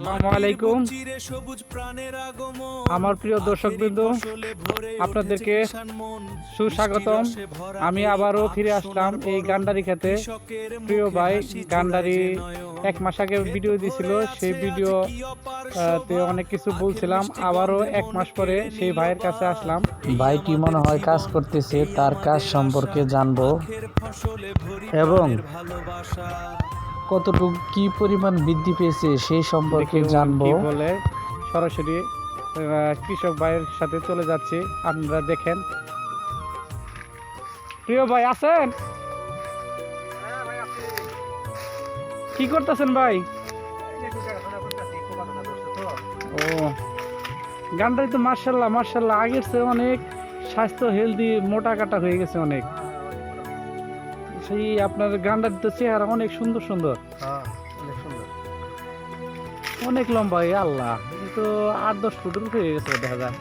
আসসালামু আলাইকুম। আমার প্রিয় দর্শকবৃন্দ, আপনাদেরকে সুস্বাগতম। আমি আবারও ফিরে আসলাম এই গান্ডারি খেতে। প্রিয় ভাই গান্ডারি 1 মাস আগে ভিডিও দিয়েছিল, সেই ভিডিও তে অনেক কিছু বলছিলাম। আবারও 1 মাস পরে সেই ভাইয়ের কাছে আসলাম। ভাইটি মনে হয় কাজ করতেছে, তার কাজ সম্পর্কে জানবো এবং কতটুকু কি পরিমাণ বৃদ্ধি পেয়েছে সেই সম্পর্কে জানবো। বলে সরাসরি কৃষক ভাইয়ের সাথে চলে যাচ্ছি, আপনারা দেখেন। প্রিয় ভাই আছেন? কি করতেছেন ভাই? ও, গান্ডারি তো মার্শাল্লাহ মার্শাল্লাহ আগের চেয়ে অনেক স্বাস্থ্য হেলদি, মোটা কাটা হয়ে গেছে অনেক। সেই আপনার গান্ডারি তো চেহারা অনেক সুন্দর সুন্দর, অনেক লম্বা। আল্লাহ, তো 8-10 ফুটের উপরে হয়ে গেছে দেখা যায়।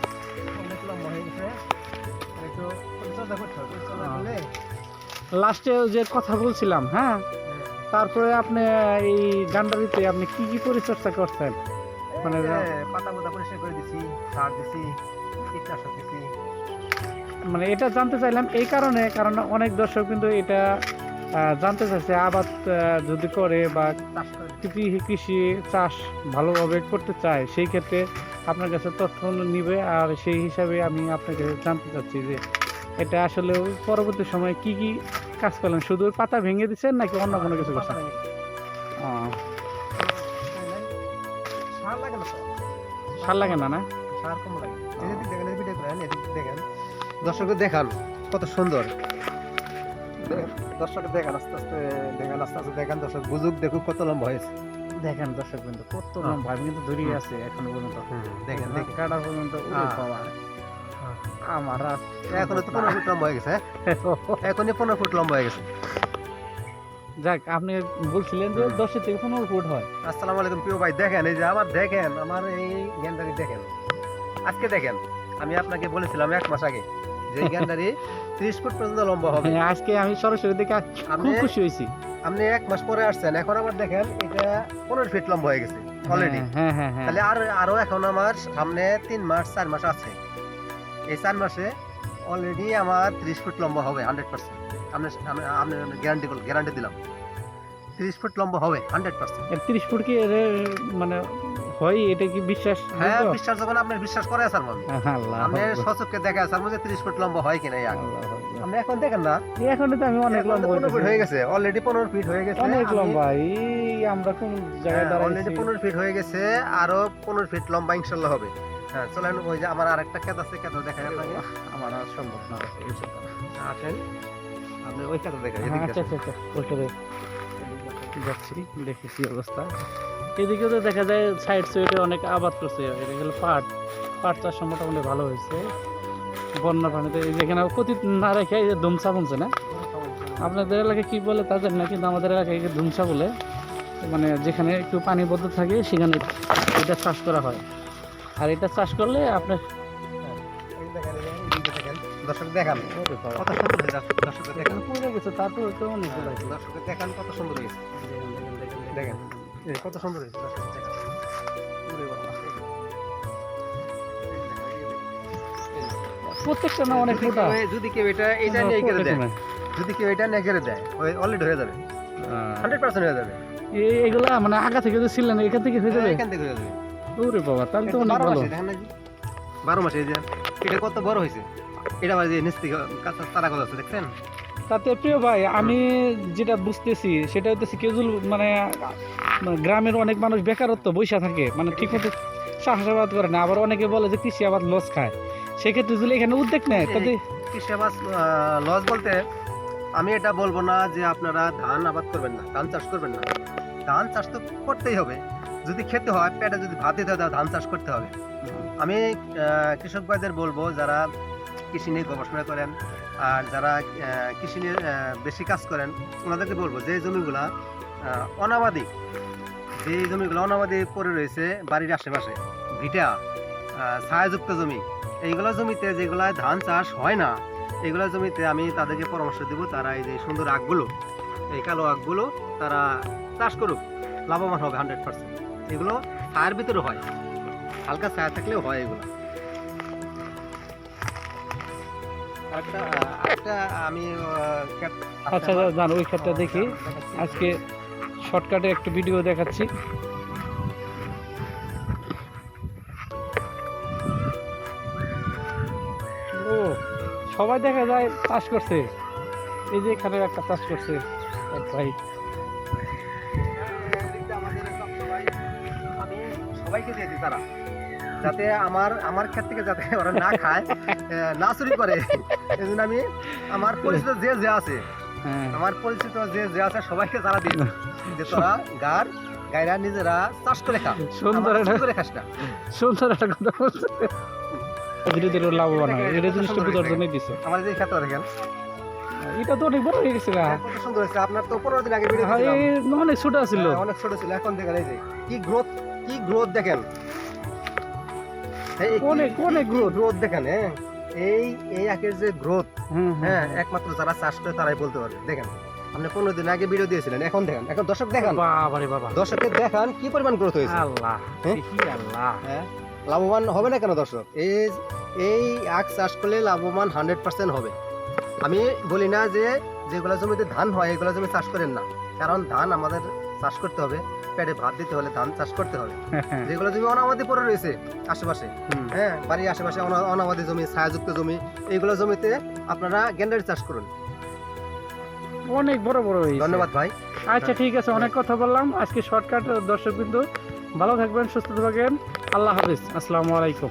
লাস্টে যে কথা বলছিলাম, হ্যাঁ, তারপরে আপনি এই গান্ডারিতে আপনি কি কি পরিচর্যা করছেন? মানে পাতা পাতা পরিষ্কার করে দিছি, সার দিছি, কীটনাশক দিছি। মানে এটা জানতে চাইলাম এই কারণে, কারণ অনেক দর্শক কিন্তু এটা জানতে চাইছে আবাদ যদি করে বা কৃষি চাষ ভালোভাবে করতে চায়, সেই ক্ষেত্রে আপনার কাছে তথ্য নিবে। আর সেই হিসাবে আমি আপনাকে জানতে চাচ্ছি যে এটা আসলে পরবর্তী সময়ে কি কি কাজ করলেন? শুধু পাতা ভেঙে দিচ্ছেন নাকি অন্য কোনো কিছু করছেন? সার লাগে না? না, সার কম লাগে। দেখেন ভিডিও করেন, এদিক দেখেন, দর্শকদের দেখান কত সুন্দর। দর্শক দেখেন, আস্তে আস্তে দেখেন, আস্তে আস্তে দেখেন, দর্শক বুঝুক, দেখুক কত লম্বা হয়েছে। দেখেন দর্শক কিন্তু কত লম্বা, আমি কিন্তু ধরিয়ে আছে এখনো পর্যন্ত। দেখেন কাটা পর্যন্ত আমার এখনো তো 15 ফুট লম্বা হয়ে গেছে। এখনই 15 ফুট লম্বা হয়ে গেছে। যাক, আপনি বলছিলেন যে 10 থেকে 15 ফুট হয়। আসসালামু আলাইকুম প্রিয় ভাই, দেখেন এই যে আমার, দেখেন আমার এই গ্যান্ডারি, দেখেন আজকে দেখেন, আমি আপনাকে বলেছিলাম 1 মাস আগে যে এই গ্যান্ডারি 30 ফুট পর্যন্ত লম্বা হবে। আজকে আমি সরাসরি দেখে খুব খুশি হয়েছি। আপনি 1 মাস পরে আসছেন, এখন আবার দেখেন এটা 15 ফিট লম্বা হয়ে গেছে অলরেডি। হ্যাঁ হ্যাঁ হ্যাঁ, তাহলে আরো এখন আমার সামনে 3 মাস 4 মাস আছে। এই 4 মাসে অলরেডি আমার 30 ফুট লম্বা হবে 100%। আমি গ্যারান্টি দিলাম 30 ফুট লম্বা হবে 100%। 30 ফুট কি মানে হয়? এটা কি বিশ্বাস? হ্যাঁ, বিশ্বাস যখন আপনি বিশ্বাস করে আসার মানে আপনি সচক্ষে দেখে আসার মধ্যে 30 ফুট লম্বা হয় কিনা। আপনি এখন দেখেন না, এখন তো আমি অনেক লম্বা 15 ফিট হয়ে গেছে, অলরেডি 15 ফিট হয়ে গেছে, অনেক লম্বা। এই আমরা কোন জায়গায় দাঁড়াইছি, অলরেডি 15 ফিট হয়ে গেছে, আরো 15 ফিট লম্বা ইনশাআল্লাহ হবে। হ্যাঁ, চলেন ওই যে আমার আরেকটা ক্ষেত আছে, ক্ষেত দেখাই আপনাকে। আমার আর সম্ভব না। আসেন, আপনি ওই ক্ষেত দেখাই। আচ্ছা আচ্ছা আচ্ছা, ওইখানে যাচ্ছি, দেখেছি অবস্থা। এদিকেও তো দেখা যায় সাইড সাইডে অনেক আবাদ করছে। এটা গেল পাট চাষ মোটামুটি ভালো হয়েছে বন্যা পানিতে। যেখানে ক্ষতি না রেখে এই যে ধুমসা বলছে না, আপনাদের এলাকায় কি বলে তা জানি না, কিন্তু আমাদের এলাকায় ধুমসা বলে। মানে যেখানে একটু পানিবদ্ধ থাকে সেখানে এটা চাষ করা হয়। আর এটা চাষ করলে আপনার দর্শক দেখান কত সুন্দর হয়েছে, দর্শক দেখেন পড়ে গেছে, তারপর তো অনেক দর্শক দেখান কত সুন্দর হয়েছে। দেখেন কত সুন্দর হয়েছে, দর্শক দেখেন। প্রত্যেকটা না অনেক মোটা। যদি কেউ এটা নিয়ে গেড়ে দেয়, যদি কেউ এটা নিয়ে গেড়ে দেয়, অলরেডি হয়ে যাবে, 100% হয়ে যাবে। এগুলা মানে আগা থেকে যে ছিলেন এখান থেকে হয়ে যাবে, এখান থেকে হয়ে যাবে। ওরে বাবা, তাহলে তো অনেক ভালো। দেখেন না 12 মাসে এই যে এটা কত বড় হয়েছে। এটা আবার যে নিচ থেকে কাঁচা তারা কথা আছে, দেখছেন? তাতে প্রিয় ভাই আমি যেটা বুঝতেছি সেটা হচ্ছে কেউ মানে গ্রামের অনেক মানুষ বেকারত্ব বৈশা থাকে, মানে ঠিক মতো চাষাবাদ করে না। আবার অনেকে বলে যে কৃষি আবাদ লস খায়। সেক্ষেত্রে যদি এখানে উদ্যোগ নেয় তাতে কৃষি আবাদ লস বলতে আমি এটা বলবো না যে আপনারা ধান আবাদ করবেন না, ধান চাষ করবেন না। ধান চাষ তো করতেই হবে, যদি খেতে হয়, পেটে যদি ভাত দিতে হয়, ধান চাষ করতে হবে। আমি কৃষক ভাইদের বলবো যারা কৃষি নিয়ে গবেষণা করেন আর যারা কৃষি নিয়ে বেশি কাজ করেন, ওনাদেরকে বলবো যে জমিগুলা অনাবাদি, যে জমিগুলো অনাবাদি পড়ে রয়েছে বাড়ির আশেপাশে, ভিটা ছায়াযুক্ত জমি, এইগুলো জমিতে যেগুলা ধান চাষ হয় না, এইগুলো জমিতে আমি তাদেরকে পরামর্শ দেব তারা এই যে সুন্দর আখগুলো, এই কালো আখগুলো তারা চাষ করুক, লাভবান হবে 100%। এগুলো ছায়ার ভিতরে হয়, হালকা ছায়া থাকলেও হয় এগুলো। আরেকটা আমি আচ্ছা জান ওই ক্ষেত্রে দেখি আজকে শর্টকাটে একটু ভিডিও দেখাচ্ছি। ও সবাই দেখা যায় চাষ করছে, এই যে এখানে একটা চাষ করছে এক ভাই। আমি সবাইকে দিয়েছি তারা, যাতে আমার ক্ষেত থেকে যাতে ওরা না খায়, না চুরি করে। এই জন্য আমি আমার পরিচিত যে আছে, হ্যাঁ আমার পরিচিত যে আছে সবাইকে তারা দিয়েছি যে তোরা গায়রা নিজেরা চাষ করে খা, সুন্দর আমার একটা চুরি করে খাস না। সুন্দর একটা কথা বলছে, ধীরে ধীরে লাভবান হয়, এটা জিনিসটা বোঝার জন্যই দিছে। আমার যে ক্ষেত দেখেন, এটা তো অনেক বড় হয়ে গেছে গা। কত সুন্দর হয়েছে। আপনার তো 15 দিন আগে ভিডিও হ্যাঁ, দিয়েছিলাম, এই অনেক ছোট ছিল। অনেক ছোট ছিল, এখন দেখেন এই যে কি গ্রোথ দেখেন, অনেক গ্রোথ দেখেন। হ্যাঁ এই আখের যে গ্রোথ, হ্যাঁ একমাত্র যারা চাষ করে তারাই বলতে পারবে। দেখেন আপনি 15 দিন আগে ভিডিও দিয়েছিলেন, এখন দেখেন, এখন দর্শক দেখেন, বাবারে বাবা, দর্শককে দেখান কি পরিমাণ গ্রোথ হয়েছে। আল্লাহ হ্যাঁ? কি আল্লাহ, হ্যাঁ লাভবান হবে না কেন দর্শক? এই আখ চাষ করলে লাভবান 100% হবে। আমি বলি না যে যেগুলো জমিতে ধান হয় এগুলো জমি চাষ করেন না, কারণ ধান আমাদের চাষ করতে হবে, পেটে ভাত দিতে হলে ধান চাষ করতে হবে। যেগুলো জমি অনাবাদি পড়ে রয়েছে আশেপাশে, হ্যাঁ বাড়ির আশেপাশে অনাবাদি জমি, ছায়াযুক্ত জমি, এইগুলো জমিতে আপনারা গেন্ডারি চাষ করুন। অনেক বড় বড় হয়েছে। ধন্যবাদ ভাই। আচ্ছা ঠিক আছে, অনেক কথা বললাম আজকে শর্টকাট। দর্শক বিন্দু ভালো থাকবেন, সুস্থ থাকবেন, আল্লাহ হাফিজ, আসসালামু আলাইকুম।